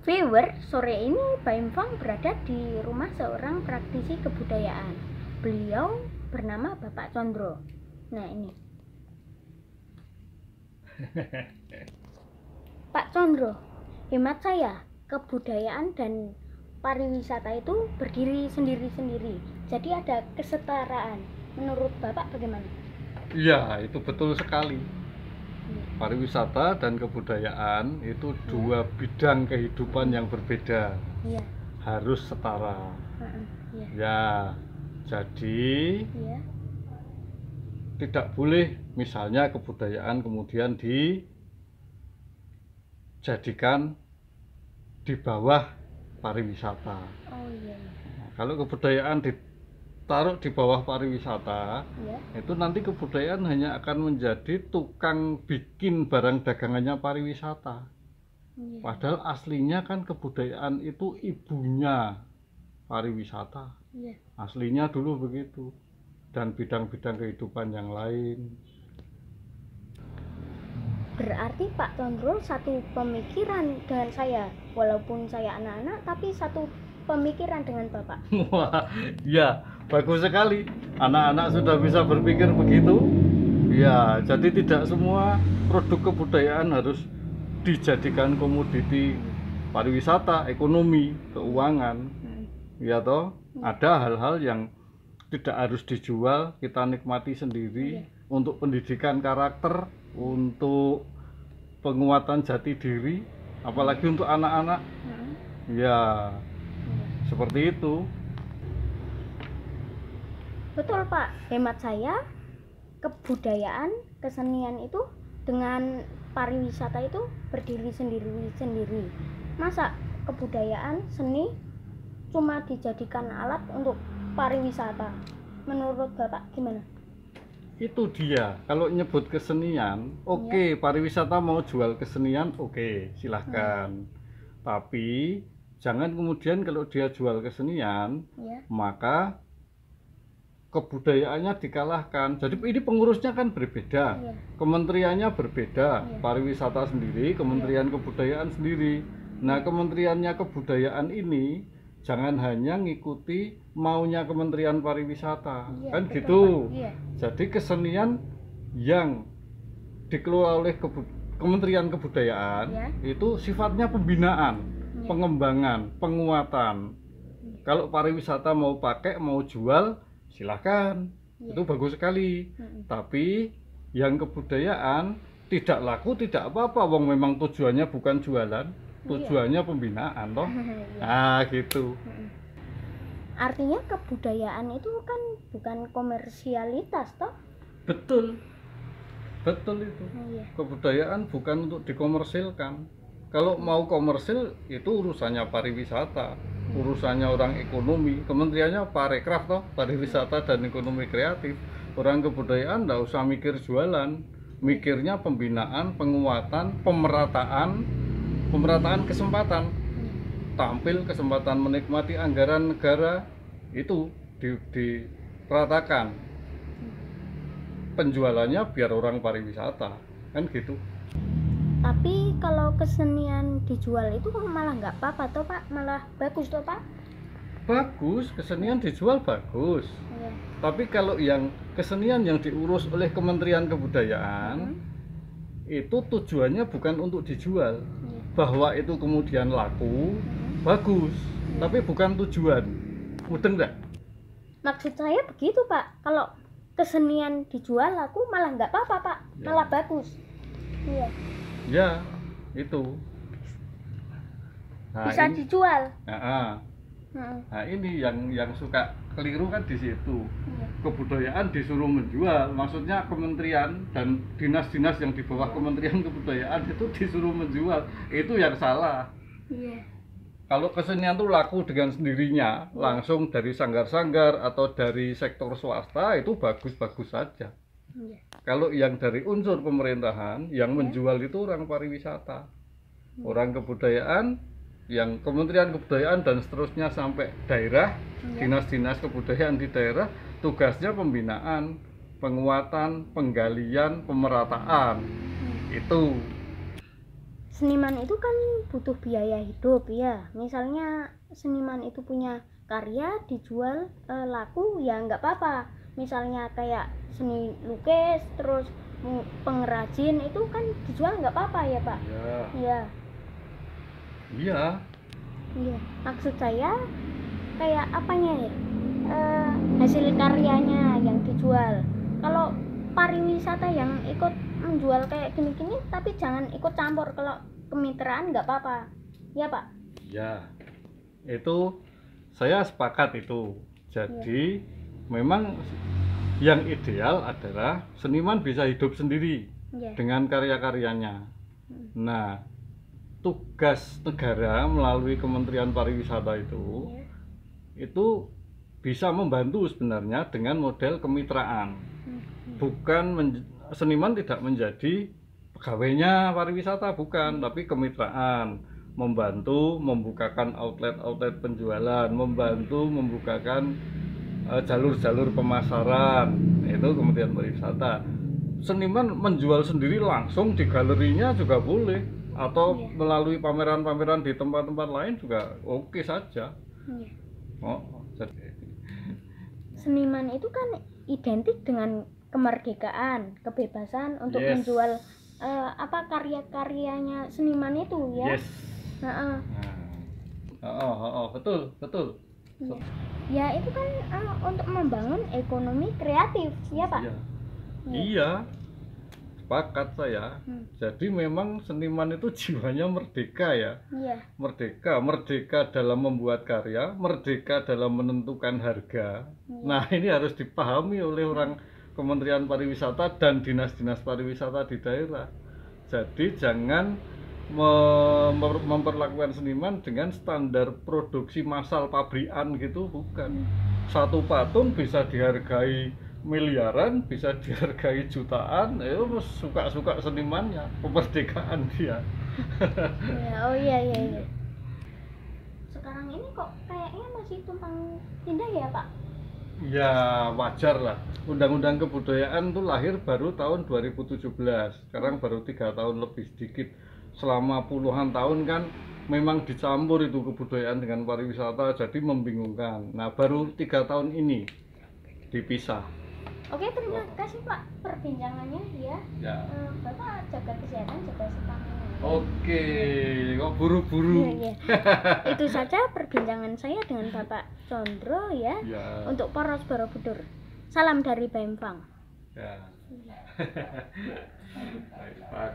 Viewer, sore ini Baim Fang berada di rumah seorang praktisi kebudayaan. Beliau bernama Bapak Condro. Nah ini Pak Condro, hemat saya, kebudayaan dan pariwisata itu berdiri sendiri-sendiri. Jadi ada kesetaraan. Menurut Bapak bagaimana? Iya, itu betul sekali. Pariwisata dan kebudayaan itu dua bidang kehidupan yang berbeda. Iya. Harus setara. Iya. Ya, jadi Iya. tidak boleh misalnya kebudayaan kemudian dijadikan di bawah pariwisata. Oh iya. Nah, kalau kebudayaan ditaruh di bawah pariwisata, Iya. itu nanti kebudayaan hanya akan menjadi tukang bikin barang dagangannya pariwisata. Iya. Padahal aslinya kan kebudayaan itu ibunya pariwisata. Iya. Aslinya dulu begitu. Dan bidang-bidang kehidupan yang lain. Berarti Pak Condro satu pemikiran dengan saya. Walaupun saya anak-anak, tapi satu pemikiran dengan Bapak. Wah, ya, bagus sekali. Anak-anak sudah bisa berpikir begitu. Ya, jadi tidak semua produk kebudayaan harus dijadikan komoditi pariwisata, ekonomi, keuangan. Ya toh, ada hal-hal yang tidak harus dijual, kita nikmati sendiri untuk pendidikan karakter, untuk penguatan jati diri, apalagi untuk anak-anak. Ya, seperti itu. Betul Pak, hemat saya kebudayaan, kesenian itu dengan pariwisata itu berdiri sendiri-sendiri. Masa kebudayaan, seni cuma dijadikan alat untuk pariwisata? Menurut Bapak gimana? Itu dia, kalau nyebut kesenian, oke, pariwisata mau jual kesenian, oke, silahkan. Tapi jangan kemudian kalau dia jual kesenian, maka kebudayaannya dikalahkan. Jadi ini pengurusnya kan berbeda, kementeriannya berbeda, pariwisata sendiri, kementerian kebudayaan sendiri. Nah, kementeriannya kebudayaan ini jangan hanya ngikuti maunya kementerian pariwisata, kan betul, gitu. Jadi kesenian yang dikelola oleh kementerian kebudayaan itu sifatnya pembinaan, pengembangan, penguatan. Kalau pariwisata mau pakai, mau jual, silahkan, itu bagus sekali. Tapi yang kebudayaan tidak laku, tidak apa-apa, wong memang tujuannya bukan jualan, tujuannya pembinaan toh. Nah gitu. Artinya kebudayaan itu kan bukan komersialitas toh. Betul, betul itu. Kebudayaan bukan untuk dikomersilkan. Kalau mau komersil itu urusannya pariwisata, urusannya orang ekonomi. Kementeriannya Parekraf toh, pariwisata dan ekonomi kreatif. Orang kebudayaan nggak usah mikir jualan, mikirnya pembinaan, penguatan, pemerataan kesempatan, tampil kesempatan menikmati anggaran negara itu diratakan, penjualannya biar orang pariwisata, kan gitu. Tapi kalau kesenian dijual itu malah nggak apa-apa toh Pak, malah bagus toh Pak? Bagus, kesenian dijual bagus. Tapi kalau yang kesenian yang diurus oleh Kementerian Kebudayaan itu tujuannya bukan untuk dijual, bahwa itu kemudian laku, bagus, tapi bukan tujuan. Mudeng enggak? Maksud saya begitu Pak, kalau kesenian dijual laku malah nggak apa-apa Pak, malah bagus. Iya. Ya, itu. Nah, bisa dijual. Nah ini yang suka keliru kan di situ. Kebudayaan disuruh menjual, maksudnya kementerian dan dinas-dinas yang di bawah Kementerian Kebudayaan itu disuruh menjual, itu yang salah. Kalau kesenian itu laku dengan sendirinya, langsung dari sanggar-sanggar atau dari sektor swasta, itu bagus-bagus saja. Kalau yang dari unsur pemerintahan, yang menjual itu orang pariwisata, orang kebudayaan, yang Kementerian Kebudayaan dan seterusnya sampai daerah, dinas-dinas kebudayaan di daerah, tugasnya pembinaan, penguatan, penggalian, pemerataan. Itu seniman itu kan butuh biaya hidup ya. Misalnya seniman itu punya karya dijual laku ya nggak apa-apa. Misalnya kayak seni lukis terus pengrajin itu kan dijual nggak apa-apa ya Pak. Iya. Iya. Iya. Maksud saya kayak apanya ya? Hasil karyanya yang dijual. Kalau pariwisata yang ikut menjual kayak gini-gini, tapi jangan ikut campur. Kalau kemitraan nggak apa-apa ya Pak. Ya, itu saya sepakat itu. Jadi memang yang ideal adalah seniman bisa hidup sendiri dengan karya-karyanya. Nah, tugas negara melalui Kementerian Pariwisata itu bisa membantu sebenarnya dengan model kemitraan. Bukan seniman tidak menjadi pegawainya pariwisata, bukan, tapi kemitraan, membantu membukakan outlet penjualan, membantu membukakan jalur-jalur pemasaran, itu Kementerian Pariwisata. Seniman menjual sendiri langsung di galerinya juga boleh, atau melalui pameran-pameran di tempat-tempat lain juga oke saja. Seniman itu kan identik dengan kemerdekaan, kebebasan untuk menjual karya-karyanya seniman itu ya. Betul. Ya itu kan untuk membangun ekonomi kreatif ya Pak. Iya. Sepakat saya. Jadi memang seniman itu jiwanya merdeka ya. Merdeka dalam membuat karya, merdeka dalam menentukan harga. Nah, ini harus dipahami oleh orang Kementerian Pariwisata dan dinas-dinas pariwisata di daerah. Jadi jangan memperlakukan seniman dengan standar produksi massal pabrikan gitu, bukan. Satu patung bisa dihargai miliaran, bisa dihargai jutaan, itu suka-suka senimannya, kemerdekaan dia. Iya. Sekarang ini kok kayaknya masih tumpang tindih ya Pak? Ya wajar lah. Undang-Undang Kebudayaan tuh lahir baru tahun 2017. Sekarang baru 3 tahun lebih sedikit. Selama puluhan tahun kan memang dicampur itu kebudayaan dengan pariwisata, jadi membingungkan. Nah, baru 3 tahun ini dipisah. Oke, terima kasih Pak perbincangannya ya. Bapak jaga kesehatan, jaga stamina. Oke, kok buru-buru. Itu saja perbincangan saya dengan Bapak Condro ya. Untuk Poros Borobudur. Salam dari Bempang. Baik, Pak.